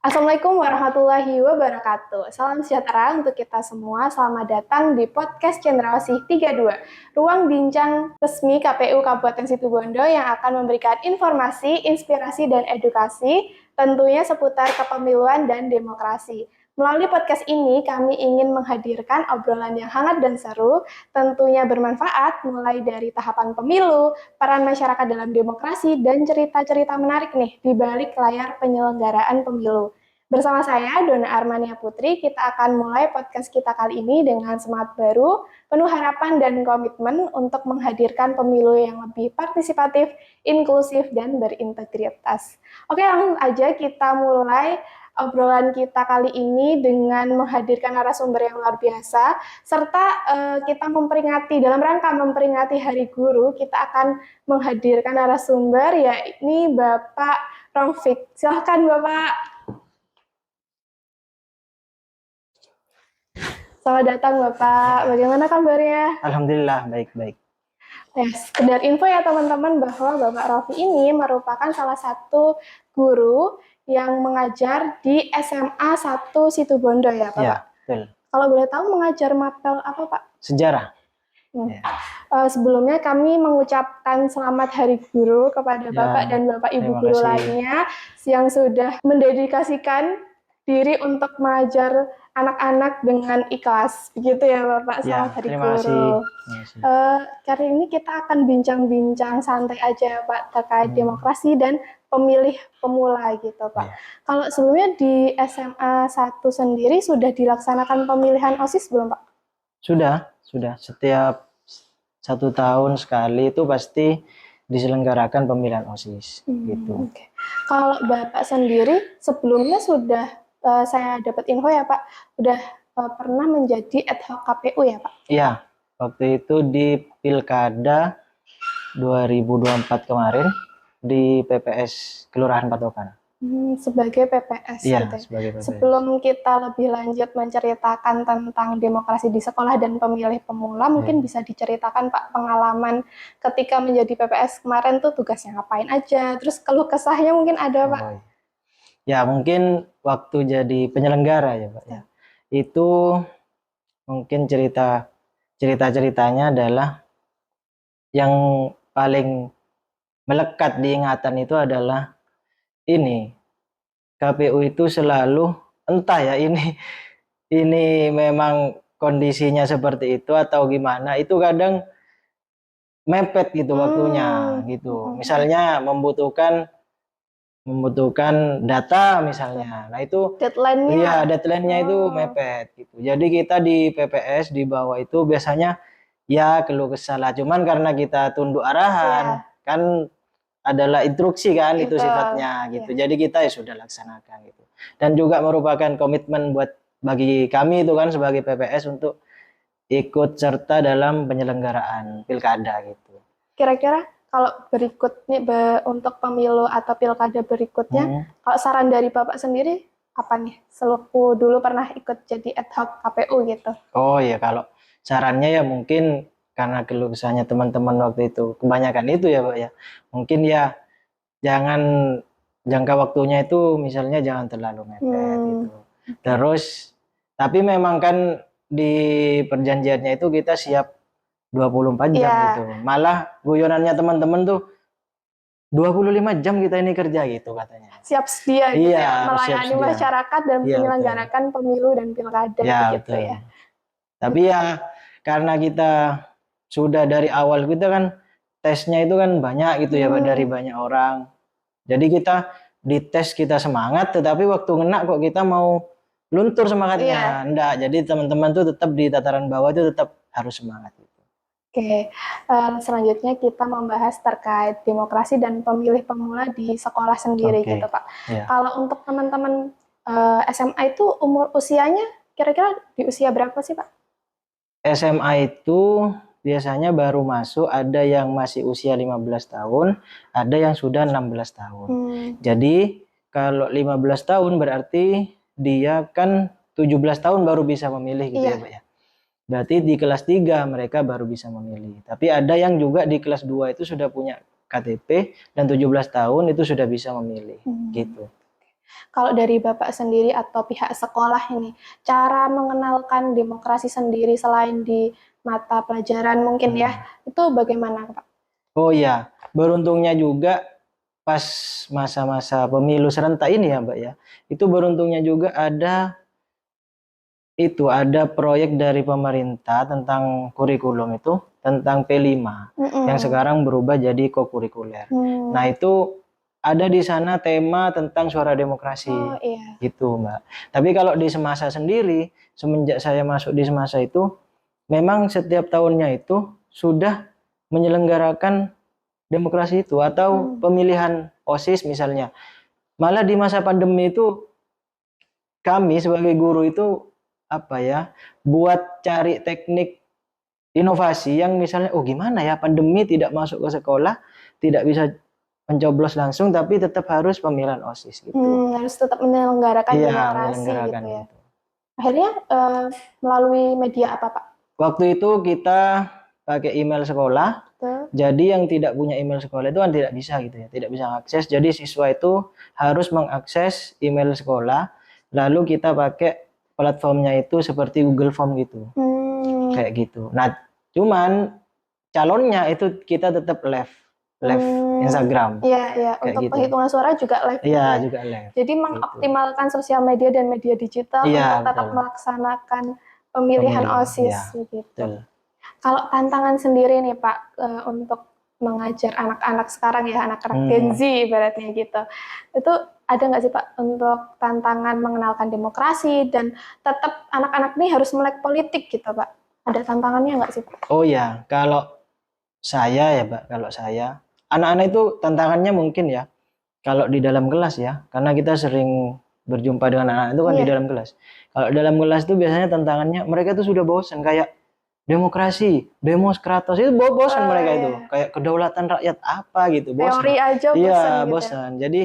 Assalamualaikum warahmatullahi wabarakatuh. Salam sejahtera untuk kita semua. Selamat datang di podcast Cendrawasih 32, ruang bincang resmi KPU Kabupaten Situbondo yang akan memberikan informasi, inspirasi, dan edukasi tentunya seputar kepemiluan dan demokrasi. Melalui podcast ini, kami ingin menghadirkan obrolan yang hangat dan seru, tentunya bermanfaat mulai dari tahapan pemilu, peran masyarakat dalam demokrasi, dan cerita-cerita menarik nih di balik layar penyelenggaraan pemilu. Bersama saya, Dona Armania Putri, kita akan mulai podcast kita kali ini dengan semangat baru, penuh harapan dan komitmen untuk menghadirkan pemilu yang lebih partisipatif, inklusif, dan berintegritas. Oke, langsung aja kita mulai obrolan kita kali ini dengan menghadirkan narasumber yang luar biasa, serta kita memperingati, dalam rangka memperingati Hari Guru, kita akan menghadirkan narasumber, yakni Bapak Raufik. Silahkan Bapak. Selamat datang Bapak, bagaimana kabarnya? Alhamdulillah, baik-baik. Ya, sekedar info ya teman-teman bahwa Bapak Rafi ini merupakan salah satu guru yang mengajar di SMA 1 Situbondo ya Pak? Ya, betul. Kalau boleh tahu mengajar mapel apa Pak? Sejarah. Ya. Sebelumnya kami mengucapkan selamat Hari Guru kepada Bapak dan Bapak Ibu guru lainnya yang sudah mendedikasikan diri untuk mengajar anak-anak dengan ikhlas, begitu ya Bapak. Selamat Hari Guru. Kali ini kita akan bincang-bincang santai aja Pak terkait demokrasi dan pemilih pemula gitu Pak. Kalau sebelumnya di SMA 1 sendiri sudah dilaksanakan pemilihan OSIS belum Pak? Sudah. Setiap 1 tahun sekali itu pasti diselenggarakan pemilihan OSIS gitu. Okay. Kalau Bapak sendiri sebelumnya sudah saya dapat info ya Pak, udah pernah menjadi ad hoc KPU ya Pak? Iya, waktu itu di Pilkada 2024 kemarin di PPS Kelurahan Patokan. Sebagai PPS iya, gitu. Sebagai PPS. Sebelum kita lebih lanjut menceritakan tentang demokrasi di sekolah dan pemilih pemula, mungkin bisa diceritakan Pak pengalaman ketika menjadi PPS kemarin tuh tugasnya ngapain aja, terus keluh kesahnya mungkin ada Pak? Ya mungkin waktu jadi penyelenggara ya Pak ya. Itu mungkin cerita-ceritanya adalah yang paling melekat di ingatan itu adalah ini, KPU itu selalu entah ya ini memang kondisinya seperti itu atau gimana, itu kadang mepet gitu waktunya gitu. Misalnya membutuhkan data misalnya. Nah itu deadline-nya itu mepet gitu. Jadi kita di PPS di bawah itu biasanya ya keluh kesah lah. Cuman karena kita tunduk arahan kan adalah instruksi kan itu sifatnya gitu. Jadi kita ya sudah laksanakan gitu. Dan juga merupakan komitmen bagi kami itu kan sebagai PPS untuk ikut serta dalam penyelenggaraan pilkada gitu. Kira-kira kalau berikutnya untuk pemilu atau pilkada berikutnya, kalau saran dari Bapak sendiri apa nih? Selaku dulu pernah ikut jadi ad hoc KPU gitu. Oh iya, kalau sarannya ya mungkin karena keluh kesahnya teman-teman waktu itu kebanyakan itu ya Pak ya. Mungkin ya jangan jangka waktunya itu misalnya jangan terlalu mepet gitu. Terus tapi memang kan di perjanjiannya itu kita siap 24 jam gitu. Malah guyonannya teman-teman tuh 25 jam kita ini kerja gitu katanya. Siap sedia gitu ya, melayani masyarakat dan menyelenggarakan pemilu dan pilkada gitu ya. Tapi ya karena kita sudah dari awal kita kan tesnya itu kan banyak gitu ya Pak, dari banyak orang. Jadi kita dites kita semangat, tetapi waktu ngena kok kita mau luntur semangatnya. Enggak, jadi teman-teman tuh tetap di tataran bawah itu tetap harus semangat. Oke, selanjutnya kita membahas terkait demokrasi dan pemilih pemula di sekolah sendiri gitu Pak. Kalau untuk teman-teman SMA itu usianya kira-kira di usia berapa sih Pak? SMA itu biasanya baru masuk, ada yang masih usia 15 tahun, ada yang sudah 16 tahun. Jadi kalau 15 tahun berarti dia kan 17 tahun baru bisa memilih gitu ya Pak ya. Berarti di kelas 3 mereka baru bisa memilih. Tapi ada yang juga di kelas 2 itu sudah punya KTP dan 17 tahun itu sudah bisa memilih gitu. Kalau dari Bapak sendiri atau pihak sekolah ini, cara mengenalkan demokrasi sendiri selain di mata pelajaran mungkin ya, itu bagaimana Pak? Oh iya, beruntungnya juga pas masa-masa pemilu serentak ini ya Mbak ya, itu beruntungnya juga ada proyek dari pemerintah tentang kurikulum itu, tentang P5 yang sekarang berubah jadi kokurikuler. Nah itu ada di sana tema tentang suara demokrasi. Oh, iya. Gitu Mbak. Tapi kalau di Semasa sendiri, semenjak saya masuk di Semasa itu, memang setiap tahunnya itu sudah menyelenggarakan demokrasi itu atau pemilihan OSIS misalnya. Malah di masa pandemi itu kami sebagai guru itu buat cari teknik inovasi yang misalnya gimana ya pandemi tidak masuk ke sekolah, tidak bisa mencoblos langsung tapi tetap harus pemilihan OSIS gitu. Harus tetap menyelenggarakan demokrasi gitu ya. Gitu. Akhirnya melalui media apa Pak? Waktu itu kita pakai email sekolah. Jadi yang tidak punya email sekolah itu kan tidak bisa gitu ya, tidak bisa mengakses. Jadi siswa itu harus mengakses email sekolah, lalu kita pakai platformnya itu seperti Google Form gitu. Kayak gitu. Nah, cuman calonnya itu kita tetap live Instagram. Iya. Untuk gitu. Penghitungan suara juga live. Iya, juga live. Jadi mengoptimalkan sosial media dan media digital untuk tetap melaksanakan pemilihan OSIS gitu. Betul. Kalau tantangan sendiri nih Pak untuk mengajar anak-anak sekarang ya, anak-anak Gen Z ibaratnya gitu. Itu ada nggak sih Pak untuk tantangan mengenalkan demokrasi dan tetap anak-anak ini harus melek politik gitu Pak? Ada tantangannya nggak sih Pak? Oh ya, kalau saya anak-anak itu tantangannya mungkin ya, kalau di dalam kelas ya, karena kita sering berjumpa dengan anak-anak itu kan di dalam kelas. Kalau dalam kelas itu biasanya tantangannya mereka tuh sudah bosan kayak demokrasi, demos kratos itu bosan mereka itu, kayak kedaulatan rakyat apa gitu, bosan. Teori aja bosan. Iya, bosan. Jadi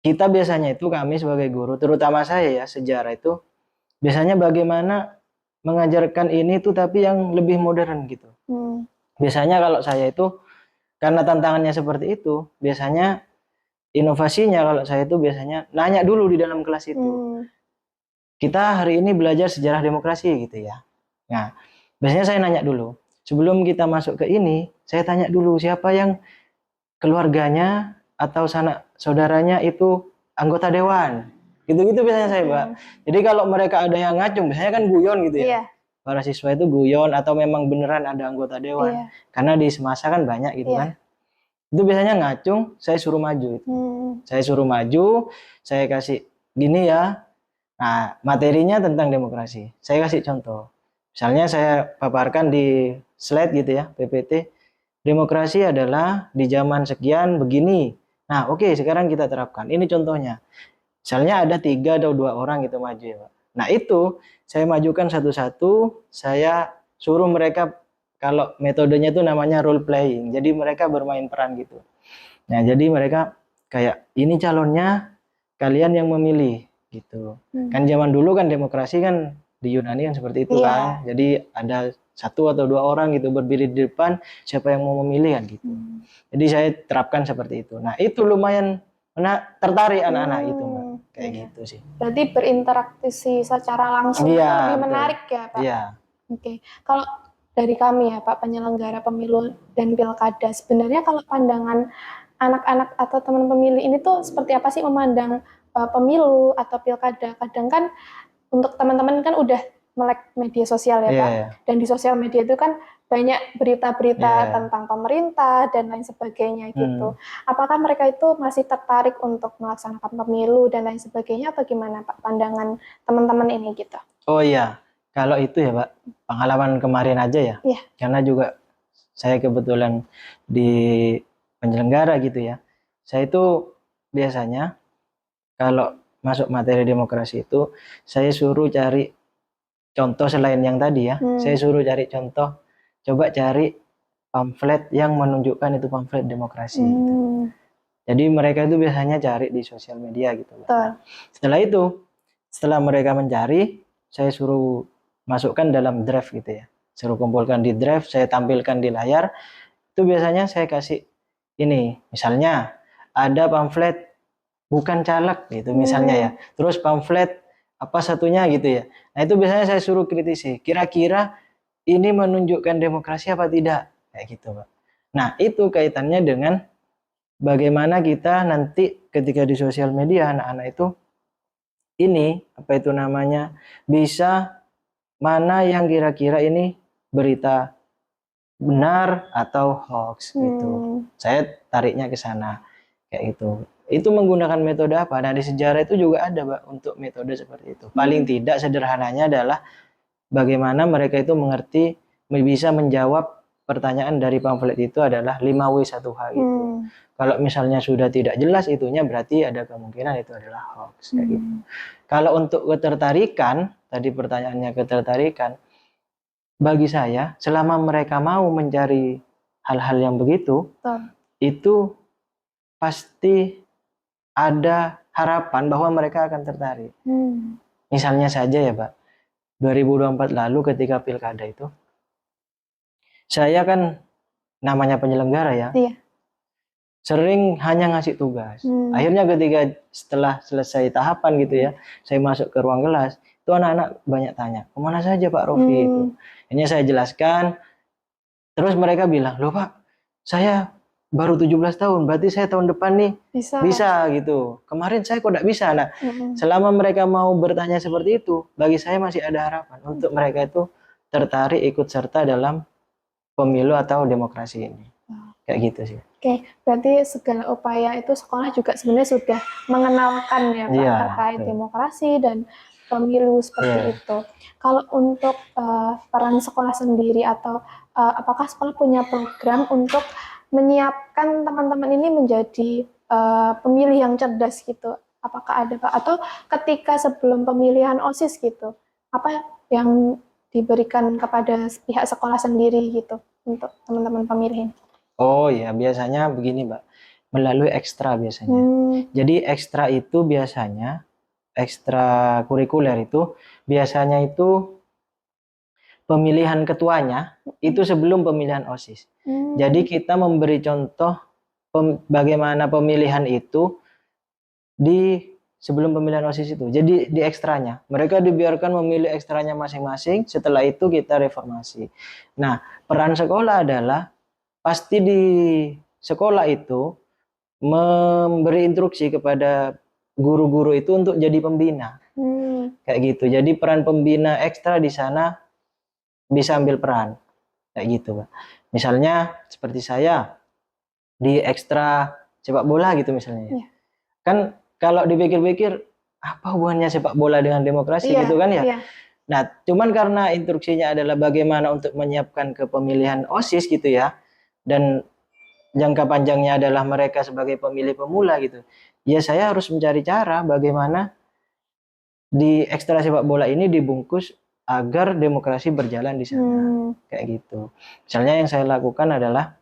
kita biasanya itu kami sebagai guru, terutama saya ya sejarah itu, biasanya bagaimana mengajarkan ini tuh tapi yang lebih modern gitu. Biasanya kalau saya itu karena tantangannya seperti itu, biasanya inovasinya kalau saya itu biasanya nanya dulu di dalam kelas itu. Kita hari ini belajar sejarah demokrasi gitu ya. Nah, biasanya saya nanya dulu. Sebelum kita masuk ke ini, saya tanya dulu siapa yang keluarganya atau sanak saudaranya itu anggota dewan. Gitu-gitu biasanya saya, Pak. Jadi kalau mereka ada yang ngacung, biasanya kan guyon gitu ya. Iya. Para siswa itu guyon atau memang beneran ada anggota dewan. Iya. Karena di Semasa kan banyak gitu kan. Itu biasanya ngacung, saya suruh maju. Saya suruh maju, saya kasih gini ya. Nah, materinya tentang demokrasi. Saya kasih contoh. Misalnya saya paparkan di slide gitu ya, PPT. Demokrasi adalah di zaman sekian begini. Nah, oke, sekarang kita terapkan. Ini contohnya. Misalnya ada 3 atau 2 orang gitu maju ya, Pak. Nah, itu saya majukan satu-satu, saya suruh mereka, kalau metodenya itu namanya role playing. Jadi mereka bermain peran gitu. Nah, jadi mereka kayak ini calonnya, kalian yang memilih gitu. Kan zaman dulu kan demokrasi kan di Yunani kan seperti itu kan. Jadi ada 1 atau 2 orang gitu berdiri di depan, siapa yang mau memilih kan gitu. Jadi saya terapkan seperti itu. Nah, itu lumayan tertarik anak-anak itu, Mbak. Kayak gitu sih. Berarti berinteraksi secara langsung itu lebih menarik ya, Pak? Iya. Oke. Kalau dari kami ya, Pak, penyelenggara pemilu dan pilkada, sebenarnya kalau pandangan anak-anak atau teman pemilih ini tuh seperti apa sih memandang pemilu atau pilkada? Kadang kan untuk teman-teman kan udah melek media sosial ya Pak, dan di sosial media itu kan banyak berita-berita tentang pemerintah dan lain sebagainya gitu. Apakah mereka itu masih tertarik untuk melaksanakan pemilu dan lain sebagainya atau gimana Pak pandangan teman-teman ini gitu? Oh iya, kalau itu ya Pak, pengalaman kemarin aja ya, karena juga saya kebetulan di penyelenggara gitu ya. Saya itu biasanya kalau masuk materi demokrasi itu, saya suruh cari contoh selain yang tadi ya. Saya suruh cari contoh, coba cari pamflet yang menunjukkan itu pamflet demokrasi. Gitu. Jadi mereka itu biasanya cari di sosial media gitu. Nah, setelah itu, setelah mereka mencari, saya suruh masukkan dalam draft gitu ya. Suruh kumpulkan di draft, saya tampilkan di layar. Itu biasanya saya kasih ini, misalnya ada pamflet bukan caleg gitu misalnya ya. Terus pamflet apa satunya gitu ya. Nah itu biasanya saya suruh kritisi. Kira-kira ini menunjukkan demokrasi apa tidak? Kayak gitu, Pak. Nah itu kaitannya dengan bagaimana kita nanti ketika di sosial media anak-anak itu ini apa itu namanya bisa mana yang kira-kira ini berita benar atau hoax gitu. Saya tariknya ke sana kayak gitu. Itu menggunakan metode apa? Nah, di sejarah itu juga ada, Mbak, untuk metode seperti itu. Paling tidak sederhananya adalah bagaimana mereka itu mengerti bisa menjawab pertanyaan dari pamflet itu adalah 5W1H gitu. Kalau misalnya sudah tidak jelas itunya berarti ada kemungkinan itu adalah hoax kayak gitu. Kalau untuk ketertarikan, tadi pertanyaannya ketertarikan, bagi saya selama mereka mau mencari hal-hal yang begitu, itu pasti ada harapan bahwa mereka akan tertarik. Misalnya saja ya, Pak, 2024 lalu ketika pilkada itu, saya kan namanya penyelenggara ya, sering hanya ngasih tugas. Akhirnya ketika setelah selesai tahapan gitu ya, saya masuk ke ruang kelas, itu anak-anak banyak tanya, kemana saja Pak Rofi itu. Akhirnya saya jelaskan, terus mereka bilang, loh Pak, saya baru 17 tahun, berarti saya tahun depan nih bisa gitu. Kemarin saya kok tidak bisa. Nah, selama mereka mau bertanya seperti itu, bagi saya masih ada harapan untuk mereka itu tertarik ikut serta dalam pemilu atau demokrasi ini. Kayak gitu sih. Oke, berarti segala upaya itu sekolah juga sebenarnya sudah mengenalkan ya Pak terkait demokrasi dan pemilu seperti itu. Kalau untuk peran sekolah sendiri atau apakah sekolah punya program untuk menyiapkan teman-teman ini menjadi pemilih yang cerdas gitu? Apakah ada Pak? Atau ketika sebelum pemilihan OSIS gitu, apa yang diberikan kepada pihak sekolah sendiri gitu untuk teman-teman pemilih ini? Oh ya, biasanya begini Mbak, melalui ekstra biasanya. Jadi ekstra itu biasanya, ekstra kurikuler itu biasanya itu pemilihan ketuanya itu sebelum pemilihan OSIS. Jadi kita memberi contoh bagaimana pemilihan itu di sebelum pemilihan OSIS itu. Jadi di ekstranya, mereka dibiarkan memilih ekstranya masing-masing, setelah itu kita reformasi. Nah, peran sekolah adalah pasti di sekolah itu memberi instruksi kepada guru-guru itu untuk jadi pembina. Kayak gitu. Jadi peran pembina ekstra di sana bisa ambil peran. Kayak gitu, Pak. Misalnya seperti saya di ekstra sepak bola gitu misalnya. Kan kalau dipikir-pikir apa hubungannya sepak bola dengan demokrasi gitu kan ya? Nah, cuman karena instruksinya adalah bagaimana untuk menyiapkan kepemilihan OSIS gitu ya. Dan jangka panjangnya adalah mereka sebagai pemilih pemula gitu. Ya saya harus mencari cara bagaimana di ekstra sepak bola ini dibungkus agar demokrasi berjalan di sana. Kayak gitu. Misalnya yang saya lakukan adalah,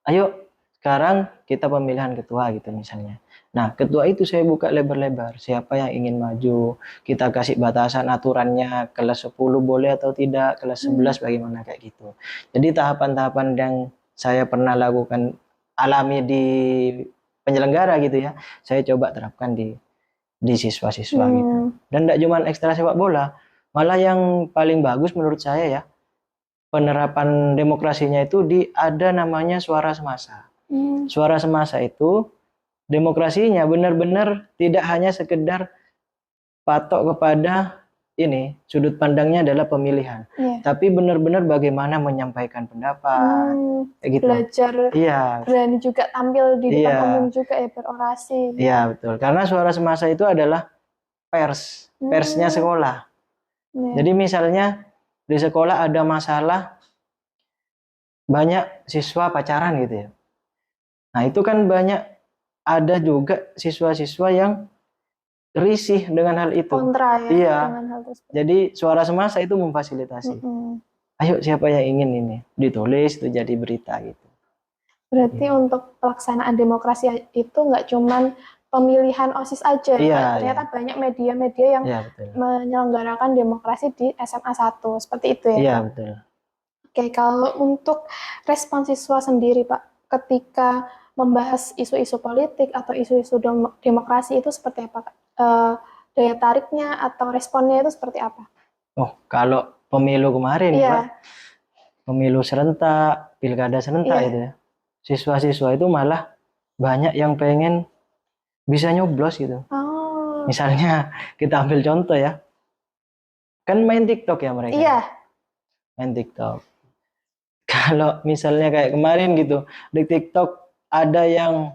ayo sekarang kita pemilihan ketua gitu misalnya. Nah ketua itu saya buka lebar-lebar. Siapa yang ingin maju. Kita kasih batasan aturannya. Kelas 10 boleh atau tidak. Kelas 11 bagaimana kayak gitu. Jadi tahapan-tahapan yang saya pernah lakukan alami di penyelenggara gitu ya, saya coba terapkan di siswa-siswa gitu. Dan tidak cuma ekstra sepak bola, malah yang paling bagus menurut saya ya, penerapan demokrasinya itu ada namanya suara semasa. Suara semasa itu demokrasinya benar-benar tidak hanya sekedar patok kepada ini sudut pandangnya adalah pemilihan, tapi benar-benar bagaimana menyampaikan pendapat, gitu. Belajar, berani juga tampil di depan umum juga ya, berorasi. Iya betul, karena suara semasa itu adalah persnya sekolah. Jadi misalnya di sekolah ada masalah banyak siswa pacaran gitu ya. Nah itu kan banyak ada juga siswa-siswa yang risih dengan hal itu. Kontra ya. Iya. Dengan hal tersebut. Jadi suara semasa itu memfasilitasi. Ayo siapa yang ingin ini ditulis itu jadi berita gitu. Berarti untuk pelaksanaan demokrasi itu nggak cuman pemilihan OSIS aja, ternyata banyak media-media yang menyelenggarakan demokrasi di SMA 1 seperti itu ya. Iya betul. Oke, kalau untuk respon siswa sendiri Pak, ketika membahas isu-isu politik atau isu-isu demokrasi itu seperti apa, Kak? Daya tariknya atau responnya itu seperti apa? Oh, kalau pemilu kemarin ya, Pak, pemilu serentak, pilkada serentak itu ya, siswa-siswa itu malah banyak yang pengen bisa nyoblos gitu. Misalnya kita ambil contoh ya, kan main TikTok ya mereka. Iya. Main TikTok. Kalau misalnya kayak kemarin gitu, di TikTok ada yang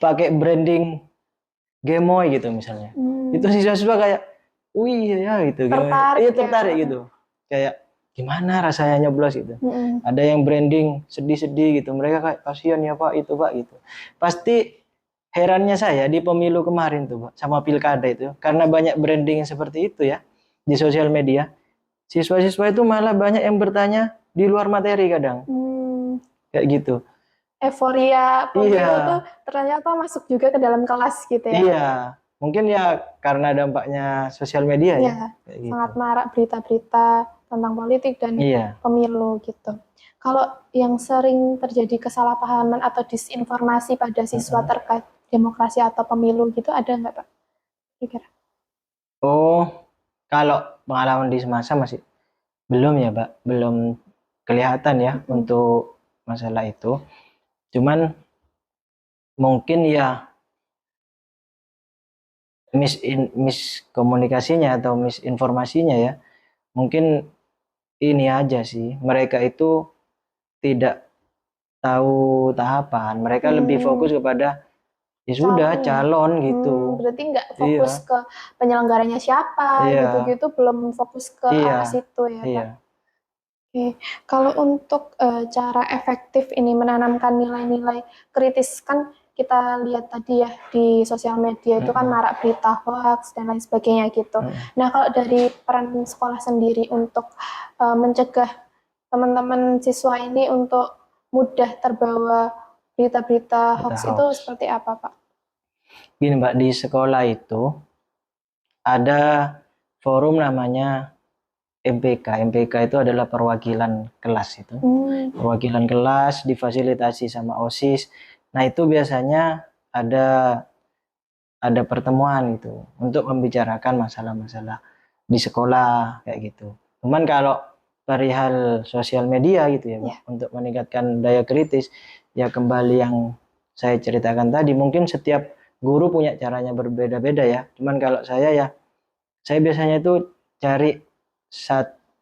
pakai branding Gemoy gitu misalnya. Itu siswa-siswa kayak, wih ya gitu. Iya tertarik gitu. Kayak gimana rasanya nyoblos gitu. Ada yang branding sedih-sedih gitu. Mereka kayak kasihan ya Pak itu Pak gitu. Pasti herannya saya di pemilu kemarin tuh Pak, sama pilkada itu, karena banyak branding seperti itu ya di sosial media. Siswa-siswa itu malah banyak yang bertanya di luar materi kadang. Kayak gitu. Euforia pemilu tuh ternyata masuk juga ke dalam kelas gitu ya. Iya, mungkin ya karena dampaknya sosial media ya. Kayak sangat gitu. Marak berita-berita tentang politik dan pemilu gitu. Kalau yang sering terjadi kesalahpahaman atau disinformasi pada siswa terkait demokrasi atau pemilu gitu ada nggak Pak? Kira-kira? Oh, kalau pengalaman di semasa masih belum ya Pak, belum kelihatan ya untuk masalah itu. Cuman mungkin ya miskomunikasinya atau misinformasinya ya, mungkin ini aja sih, mereka itu tidak tahu tahapan, mereka lebih fokus kepada ya sudah calon gitu. Berarti nggak fokus ke penyelenggaranya siapa gitu-gitu, belum fokus ke arah situ ya Pak. Oke, kalau untuk cara efektif ini menanamkan nilai-nilai kritis, kan kita lihat tadi ya di sosial media itu kan marak berita hoax dan lain sebagainya gitu. Nah kalau dari peran sekolah sendiri untuk mencegah teman-teman siswa ini untuk mudah terbawa berita-berita hoax itu seperti apa Pak? Gini Mbak, di sekolah itu ada forum namanya MPK. MPK itu adalah perwakilan kelas itu. Perwakilan kelas difasilitasi sama OSIS. Nah, itu biasanya ada pertemuan gitu untuk membicarakan masalah-masalah di sekolah kayak gitu. Cuman kalau perihal sosial media gitu ya, untuk meningkatkan daya kritis, ya kembali yang saya ceritakan tadi, mungkin setiap guru punya caranya berbeda-beda ya. Cuman kalau saya ya, saya biasanya itu cari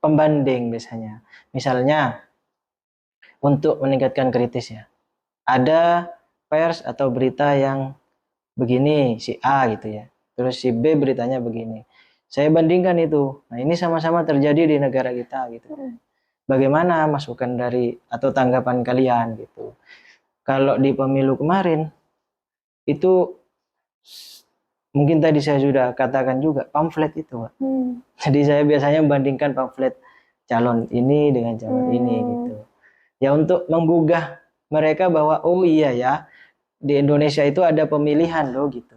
pembanding biasanya. Misalnya untuk meningkatkan kritis ya, ada pers atau berita yang begini si A gitu ya, terus si B beritanya begini, saya bandingkan itu. Nah ini sama-sama terjadi di negara kita gitu. Bagaimana masukan dari atau tanggapan kalian gitu. Kalau di pemilu kemarin itu mungkin tadi saya sudah katakan juga pamflet itu Pak. Jadi saya biasanya membandingkan pamflet calon ini dengan calon ini gitu ya, untuk menggugah mereka bahwa oh iya ya di Indonesia itu ada pemilihan loh gitu.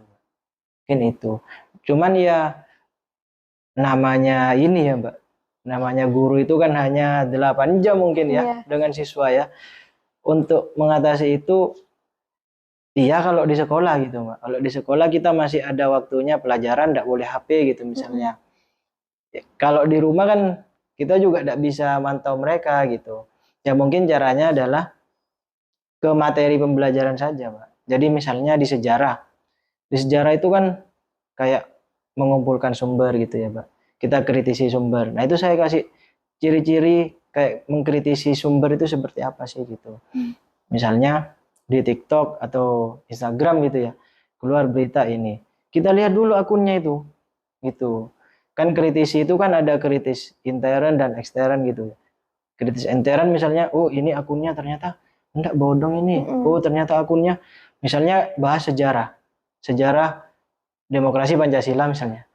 Mungkin itu. Cuman ya namanya ini ya Mbak, namanya guru itu kan hanya 8 jam mungkin ya dengan siswa ya. Untuk mengatasi itu iya kalau di sekolah gitu Mbak. Kalau di sekolah kita masih ada waktunya pelajaran, tidak boleh HP gitu misalnya. Kalau di rumah kan kita juga tidak bisa mantau mereka gitu. Ya mungkin caranya adalah ke materi pembelajaran saja Pak. Jadi misalnya di sejarah. Di sejarah itu kan kayak mengumpulkan sumber gitu ya Pak. Kita kritisi sumber. Nah itu saya kasih ciri-ciri kayak mengkritisi sumber itu seperti apa sih gitu. Misalnya di TikTok atau Instagram gitu ya, keluar berita ini. Kita lihat dulu akunnya itu. Gitu. Kan kritisi itu kan ada kritis intern dan ekstern gitu. Kritis intern misalnya, oh ini akunnya ternyata enggak bodong ini. Oh ternyata akunnya misalnya bahas sejarah. Sejarah demokrasi Pancasila misalnya.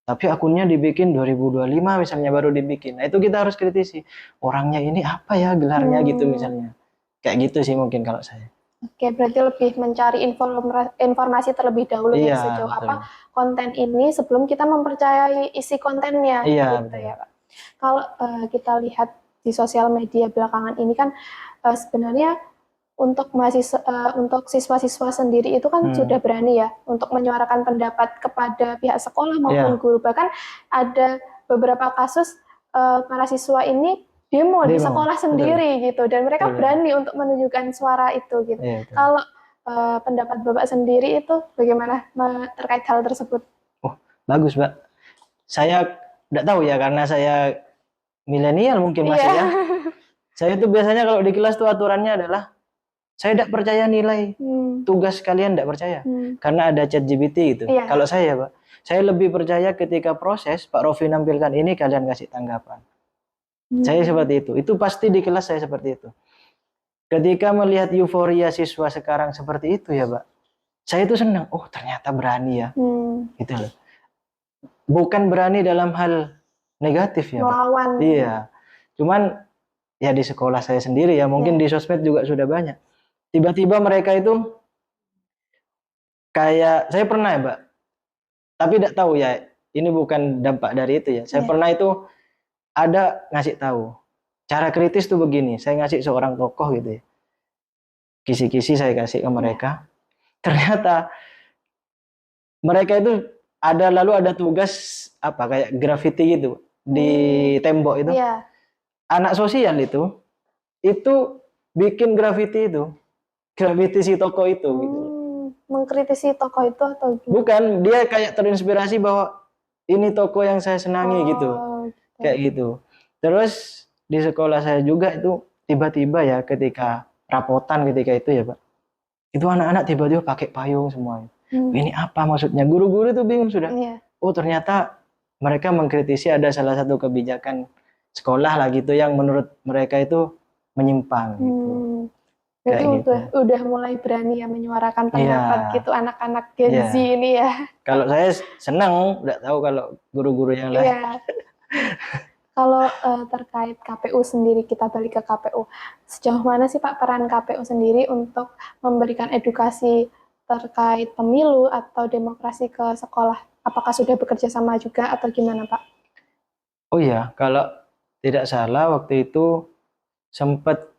Tapi akunnya dibikin 2025 misalnya baru dibikin. Nah itu kita harus kritisi. Orangnya ini apa ya gelarnya gitu misalnya. Kayak gitu sih mungkin kalau saya. Oke, berarti lebih mencari informasi terlebih dahulu ya sejauh apa konten ini sebelum kita mempercayai isi kontennya gitu ya Pak. Kalau kita lihat di sosial media belakangan ini kan sebenarnya untuk untuk siswa-siswa sendiri itu kan sudah berani ya untuk menyuarakan pendapat kepada pihak sekolah maupun guru. Bahkan ada beberapa kasus para siswa ini demo di sekolah sendiri gitu, dan mereka berani untuk menunjukkan suara itu gitu. Kalau pendapat Bapak sendiri itu bagaimana terkait hal tersebut? Oh, bagus, Mbak. Saya tidak tahu ya, karena saya milenial mungkin masih ya. Saya tuh biasanya kalau di kelas tuh aturannya adalah saya tidak percaya nilai tugas kalian, tidak percaya karena ada ChatGPT gitu. Kalau saya, Pak, saya lebih percaya ketika proses Pak Rofi nampilkan ini kalian kasih tanggapan. Saya seperti itu. Itu pasti di kelas saya seperti itu. Ketika melihat euforia siswa sekarang seperti itu ya, Pak, saya itu senang. Oh, ternyata berani ya, gitu loh. Bukan berani dalam hal negatif ya, Pak. Iya. Cuman ya di sekolah saya sendiri ya, mungkin di sosmed juga sudah banyak. Tiba-tiba mereka itu kayak, saya pernah ya, Mbak, tapi tidak tahu ya, ini bukan dampak dari itu ya. Saya pernah itu ada ngasih tahu, cara kritis tuh begini, saya ngasih seorang tokoh gitu ya. Kisi-kisi saya kasih ke mereka. Ternyata mereka itu lalu ada tugas apa kayak graffiti gitu di tembok itu. Anak sosial itu bikin graffiti itu. Graffiti si toko itu gitu. Mengkritisi toko itu atau gimana? Bukan, dia kayak terinspirasi bahwa ini toko yang saya senangi gitu. Kayak gitu. Terus di sekolah saya juga itu tiba-tiba ya ketika rapotan ketika itu ya, Pak. Itu anak-anak tiba-tiba pakai payung semua. Ini apa maksudnya? Guru-guru itu bingung sudah. Oh, ternyata mereka mengkritisi ada salah satu kebijakan sekolah lah gitu yang menurut mereka itu menyimpang gitu. Jadi udah mulai berani ya menyuarakan pendapat gitu anak-anak Gen Z ini ya. Kalau saya senang, nggak tahu kalau guru-guru yang lain. Kalau terkait KPU sendiri, kita balik ke KPU. Sejauh mana sih Pak peran KPU sendiri untuk memberikan edukasi terkait pemilu atau demokrasi ke sekolah? Apakah sudah bekerja sama juga atau gimana Pak? Oh iya, kalau tidak salah waktu itu sempat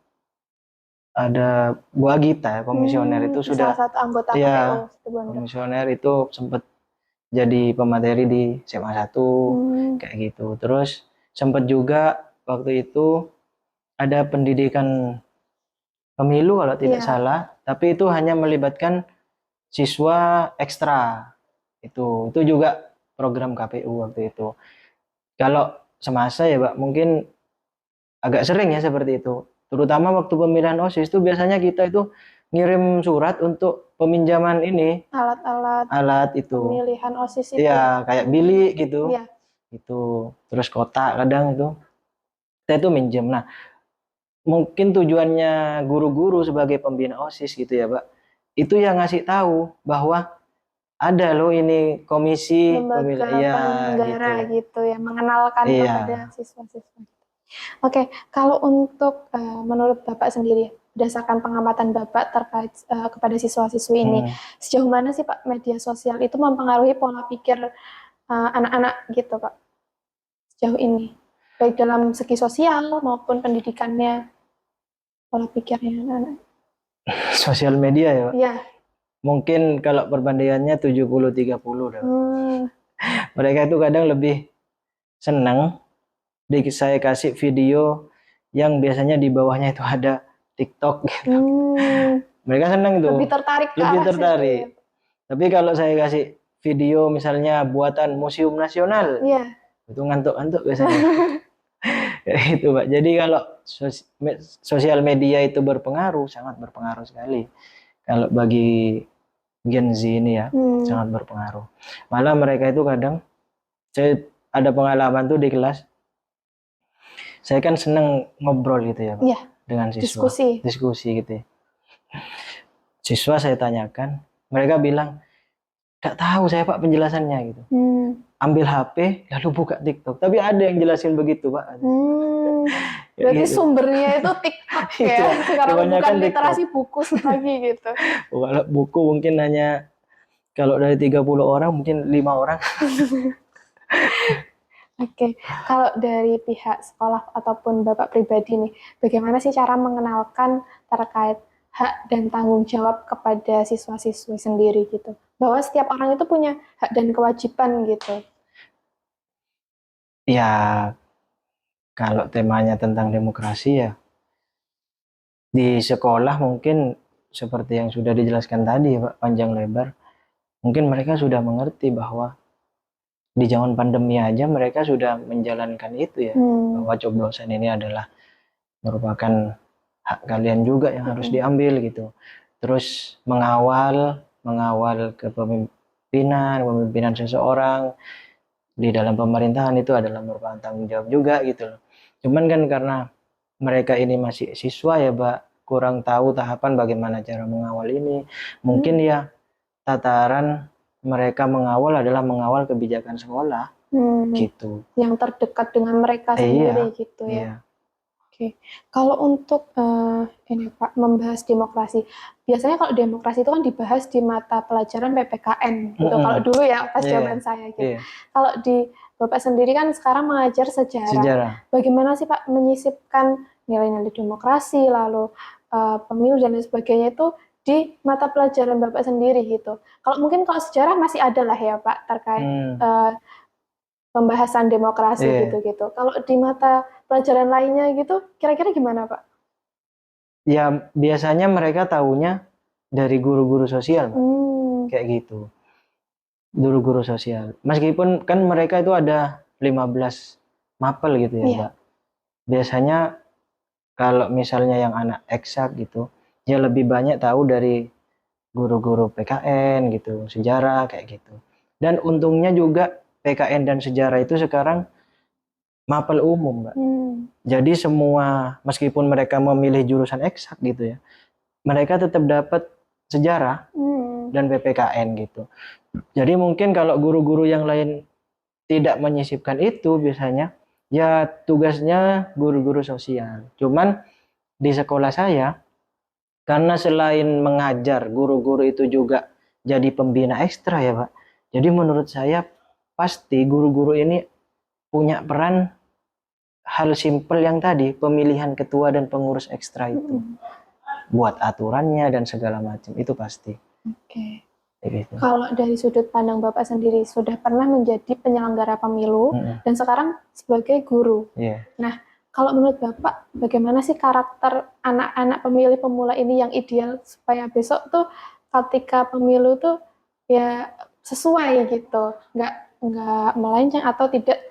ada Bu Agita, komisioner itu sudah salah satu anggota KPU komisioner itu sempat jadi pemateri di SMA 1 kayak gitu. Terus sempat juga waktu itu ada pendidikan pemilu kalau tidak salah, tapi itu hanya melibatkan siswa ekstra. Itu juga program KPU waktu itu. Kalau semasa ya, Pak, mungkin agak sering ya seperti itu. Terutama waktu pemilihan OSIS itu biasanya kita itu ngirim surat untuk peminjaman ini alat itu pemilihan OSIS itu. Iya, kayak bilik gitu. Itu terus kotak kadang itu kita itu minjem. Nah, mungkin tujuannya guru-guru sebagai pembina OSIS gitu ya, Pak. Itu yang ngasih tahu bahwa ada loh ini komisi pemilihan gitu ya, mengenalkan kepada siswa-siswa. Oke, kalau untuk menurut Bapak sendiri, berdasarkan pengamatan Bapak terkait kepada siswa-siswi ini, sejauh mana sih Pak media sosial itu mempengaruhi pola pikir anak-anak gitu Pak? Sejauh ini, baik dalam segi sosial maupun pendidikannya, pola pikirnya anak-anak. Sosial media ya Pak? Iya. Mungkin kalau perbandingannya 70-30 Mereka itu kadang lebih senang saya kasih video yang biasanya di bawahnya itu ada TikTok gitu. Mereka senang itu. Lebih tertarik. Ya. Tapi kalau saya kasih video misalnya buatan Museum Nasional, itu ngantuk-ngantuk biasanya. Itu Pak. Jadi kalau sosial media itu berpengaruh, sangat berpengaruh sekali. Kalau bagi Gen Z ini ya, sangat berpengaruh. Malah mereka itu kadang, saya ada pengalaman tuh di kelas, saya kan seneng ngobrol gitu ya Pak, dengan siswa. Diskusi gitu ya. Siswa saya tanyakan, mereka bilang, "Nggak tahu saya Pak penjelasannya," gitu. Ambil HP, lalu buka TikTok. Tapi ada yang jelasin begitu Pak. Berarti gitu. Sumbernya itu TikTok ya, sekarang bukan literasi buku lagi gitu. Kalau buku mungkin hanya, kalau dari 30 orang mungkin 5 orang. Oke, kalau dari pihak sekolah ataupun Bapak pribadi nih, bagaimana sih cara mengenalkan terkait hak dan tanggung jawab kepada siswa-siswi sendiri gitu. Bahwa setiap orang itu punya hak dan kewajiban gitu. Ya, kalau temanya tentang demokrasi ya, di sekolah mungkin seperti yang sudah dijelaskan tadi Pak, panjang lebar, mungkin mereka sudah mengerti bahwa di zaman pandemi aja mereka sudah menjalankan itu ya, bahwa coblosan ini adalah merupakan hak kalian juga yang harus diambil gitu. Terus mengawal kepemimpinan seseorang di dalam pemerintahan itu adalah merupakan tanggung jawab juga gitu loh. Cuman kan karena mereka ini masih siswa ya Pak, kurang tahu tahapan bagaimana cara mengawal ini. Mungkin ya tataran mereka mengawal adalah mengawal kebijakan sekolah gitu. Yang terdekat dengan mereka sendiri gitu ya. Iya. Oke, kalau untuk ini Pak, membahas demokrasi, biasanya kalau demokrasi itu kan dibahas di mata pelajaran PPKN gitu. Kalau dulu ya pas zaman saya gitu. Kalau di Bapak sendiri kan sekarang mengajar sejarah. Bagaimana sih Pak menyisipkan nilai-nilai demokrasi, lalu pemilu dan lain sebagainya itu di mata pelajaran Bapak sendiri gitu. Kalau mungkin kalau sejarah masih ada lah ya Pak terkait pembahasan demokrasi gitu-gitu. Kalau di mata pelajaran lainnya gitu, kira-kira gimana Pak? Ya biasanya mereka tahunya dari guru-guru sosial, kayak gitu. Guru-guru sosial. Meskipun kan mereka itu ada 15 mapel gitu ya Mbak. Biasanya kalau misalnya yang anak eksak gitu, ya lebih banyak tahu dari guru-guru PKN gitu, sejarah kayak gitu. Dan untungnya juga PKN dan sejarah itu sekarang mapel umum Mbak. Jadi semua, meskipun mereka memilih jurusan eksak gitu ya, mereka tetap dapat sejarah dan PPKN gitu. Jadi mungkin kalau guru-guru yang lain tidak menyisipkan itu, biasanya ya tugasnya guru-guru sosial. Cuman di sekolah saya, karena selain mengajar, guru-guru itu juga jadi pembina ekstra ya Pak. Jadi menurut saya pasti guru-guru ini punya peran hal simpel yang tadi, pemilihan ketua dan pengurus ekstra itu. Buat aturannya dan segala macam, itu pasti. Oke. Gitu. Kalau dari sudut pandang Bapak sendiri, sudah pernah menjadi penyelenggara pemilu dan sekarang sebagai guru. Nah, kalau menurut Bapak, bagaimana sih karakter anak-anak pemilih pemula ini yang ideal supaya besok tuh ketika pemilu tuh ya sesuai gitu, nggak melenceng atau tidak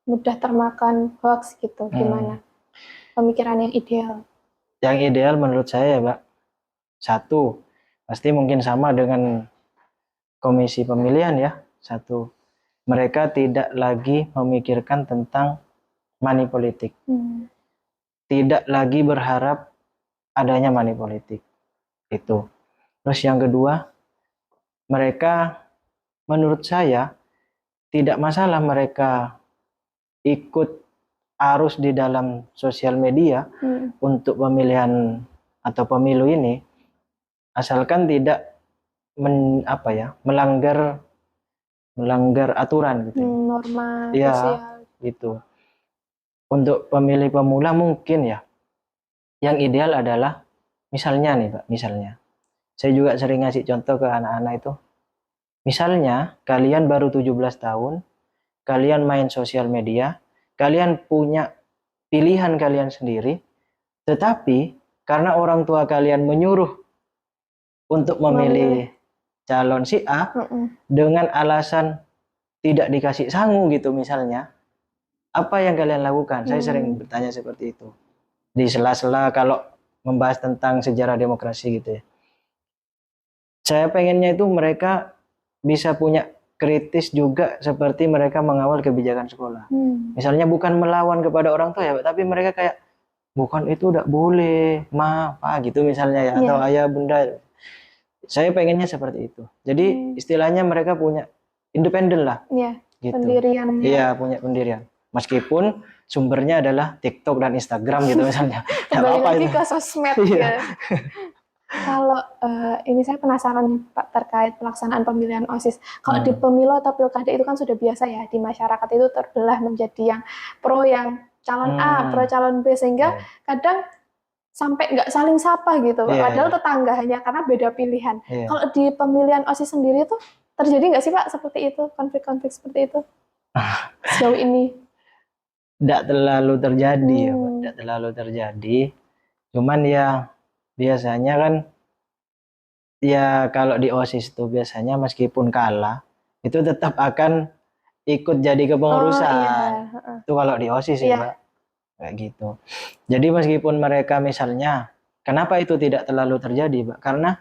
mudah termakan hoax gitu, gimana? Pemikiran yang ideal. Yang ideal menurut saya ya Pak, satu, pasti mungkin sama dengan komisi pemilihan ya. Satu, mereka tidak lagi memikirkan tentang money politik. Tidak lagi berharap adanya money politik. Itu. Terus yang kedua, mereka menurut saya tidak masalah mereka ikut arus di dalam sosial media untuk pemilihan atau pemilu ini, asalkan tidak melanggar aturan gitu. Norma sosial. Gitu. Untuk pemilih pemula mungkin ya, yang ideal adalah misalnya nih Pak, misalnya. Saya juga sering ngasih contoh ke anak-anak itu. Misalnya kalian baru 17 tahun, kalian main sosial media, kalian punya pilihan kalian sendiri, tetapi karena orang tua kalian menyuruh untuk memilih calon si A dengan alasan tidak dikasih sangu gitu misalnya, apa yang kalian lakukan? Saya sering bertanya seperti itu di sela-sela kalau membahas tentang sejarah demokrasi gitu ya. Saya pengennya itu mereka bisa punya kritis juga seperti mereka mengawal kebijakan sekolah. Misalnya bukan melawan kepada orang tua ya, tapi mereka kayak bukan itu udah boleh, ma, pa gitu misalnya ya, atau ayah bunda. Saya pengennya seperti itu. Jadi istilahnya mereka punya independen lah. Gitu. Pendirian. Iya, punya pendirian. Meskipun sumbernya adalah TikTok dan Instagram gitu misalnya. Kembali lagi ke sosmed ya. Kalau ini saya penasaran Pak terkait pelaksanaan pemilihan OSIS. Kalau di pemilu atau pilkada itu kan sudah biasa ya, di masyarakat itu terbelah menjadi yang pro yang calon A, pro calon B, sehingga kadang sampai nggak saling sapa gitu, Pak. Padahal tetangga hanya karena beda pilihan. Kalau di pemilihan OSIS sendiri tuh terjadi nggak sih Pak seperti itu, konflik-konflik seperti itu sejauh ini? Tidak terlalu terjadi ya Pak, tidak terlalu terjadi. Cuman ya biasanya kan ya kalau di OSIS itu biasanya meskipun kalah itu tetap akan ikut jadi kepengurusan. Itu kalau di OSIS ya Pak, kayak gitu. Jadi meskipun mereka misalnya, kenapa itu tidak terlalu terjadi Pak? Karena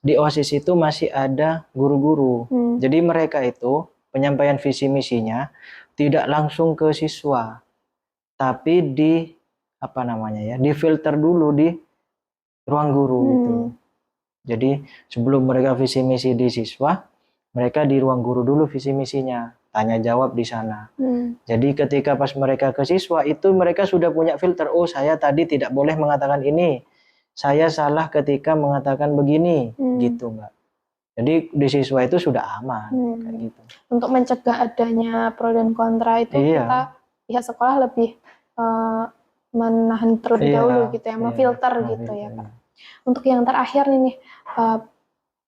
di OSIS itu masih ada guru-guru. Jadi mereka itu penyampaian visi misinya tidak langsung ke siswa, tapi difilter dulu di ruang guru gitu. Jadi sebelum mereka visi misi di siswa, mereka di ruang guru dulu visi misinya, tanya jawab di sana. Jadi ketika pas mereka ke siswa itu mereka sudah punya filter. Oh, saya tadi tidak boleh mengatakan ini. Saya salah ketika mengatakan begini, gitu Mbak. Jadi di siswa itu sudah aman, kayak gitu. Untuk mencegah adanya pro dan kontra itu kita pihak sekolah lebih menahan terlebih dahulu gitu ya, memfilter gitu ya Pak. Untuk yang terakhir nih,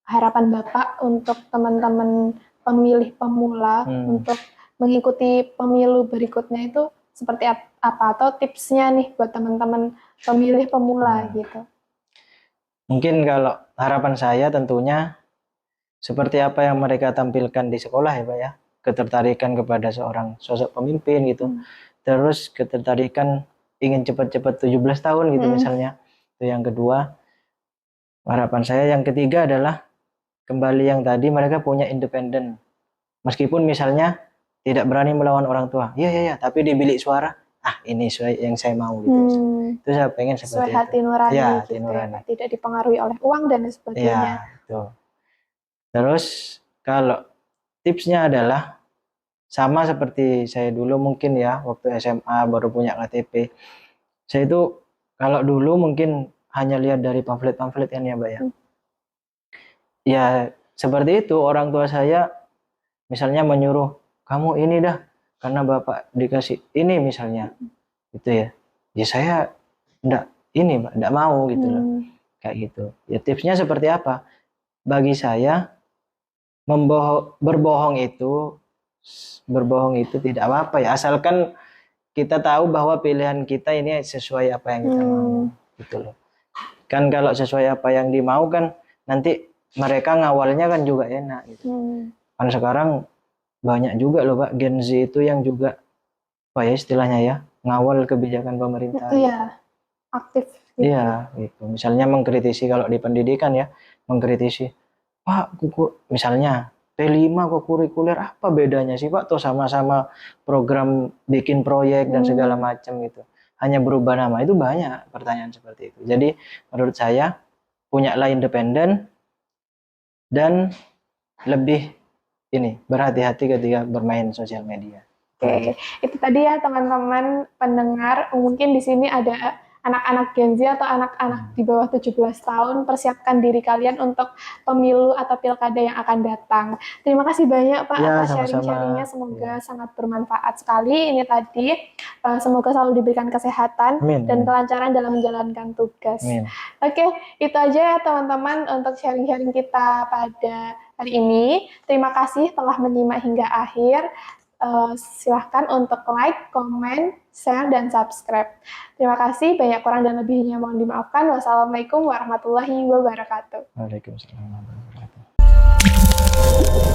harapan Bapak untuk teman-teman pemilih pemula untuk mengikuti pemilu berikutnya itu seperti apa? Atau tipsnya nih buat teman-teman pemilih pemula gitu? Mungkin kalau harapan saya tentunya seperti apa yang mereka tampilkan di sekolah ya Pak ya. Ketertarikan kepada seorang sosok pemimpin gitu. Terus ketertarikan ingin cepat-cepat 17 tahun gitu misalnya. Itu yang kedua. Harapan saya yang ketiga adalah kembali yang tadi mereka punya independen. Meskipun misalnya tidak berani melawan orang tua. Iya, tapi di bilik suara, ini yang saya mau gitu. Itu saya pengen seperti itu. Hati nurani gitu ya, tidak dipengaruhi oleh uang dan sebagainya. Ya, betul. Terus kalau tipsnya adalah sama seperti saya dulu mungkin ya, waktu SMA baru punya KTP. Saya itu kalau dulu mungkin hanya lihat dari pamflet-pamflet kan ya Mbak ya. Ya seperti itu, orang tua saya misalnya menyuruh kamu ini dah karena bapak dikasih ini misalnya gitu ya. Ya saya enggak mau gitu loh. Kayak gitu. Ya tipsnya seperti apa? Bagi saya berbohong itu tidak apa-apa ya, asalkan kita tahu bahwa pilihan kita ini sesuai apa yang kita mau gitu loh. Kan kalau sesuai apa yang dimau kan nanti mereka ngawalnya kan juga enak gitu. Kan sekarang banyak juga loh Pak Gen Z itu yang juga istilahnya ya ngawal kebijakan pemerintah. Iya, aktif gitu. Iya gitu. Misalnya mengkritisi kalau di pendidikan ya, mengkritisi Pak misalnya P5 kok kurikuler, apa bedanya sih Pak? Tuh sama-sama program bikin proyek dan segala macam gitu. Hanya berubah nama, itu banyak pertanyaan seperti itu. Jadi menurut saya punyalah independen dan lebih berhati-hati ketika bermain sosial media. Oke. Itu tadi ya teman-teman pendengar, mungkin di sini ada anak-anak Gen Z atau anak-anak di bawah 17 tahun, persiapkan diri kalian untuk pemilu atau pilkada yang akan datang. Terima kasih banyak Pak atas sharing-sharingnya, semoga sangat bermanfaat sekali ini tadi. Semoga selalu diberikan kesehatan dan kelancaran dalam menjalankan tugas. Oke, itu aja ya teman-teman untuk sharing-sharing kita pada hari ini. Terima kasih telah menyimak hingga akhir. Silahkan untuk like, comment, share, dan subscribe. Terima kasih, banyak kurang dan lebihnya mohon dimaafkan. Wassalamualaikum warahmatullahi wabarakatuh. Waalaikumsalam warahmatullahi wabarakatuh.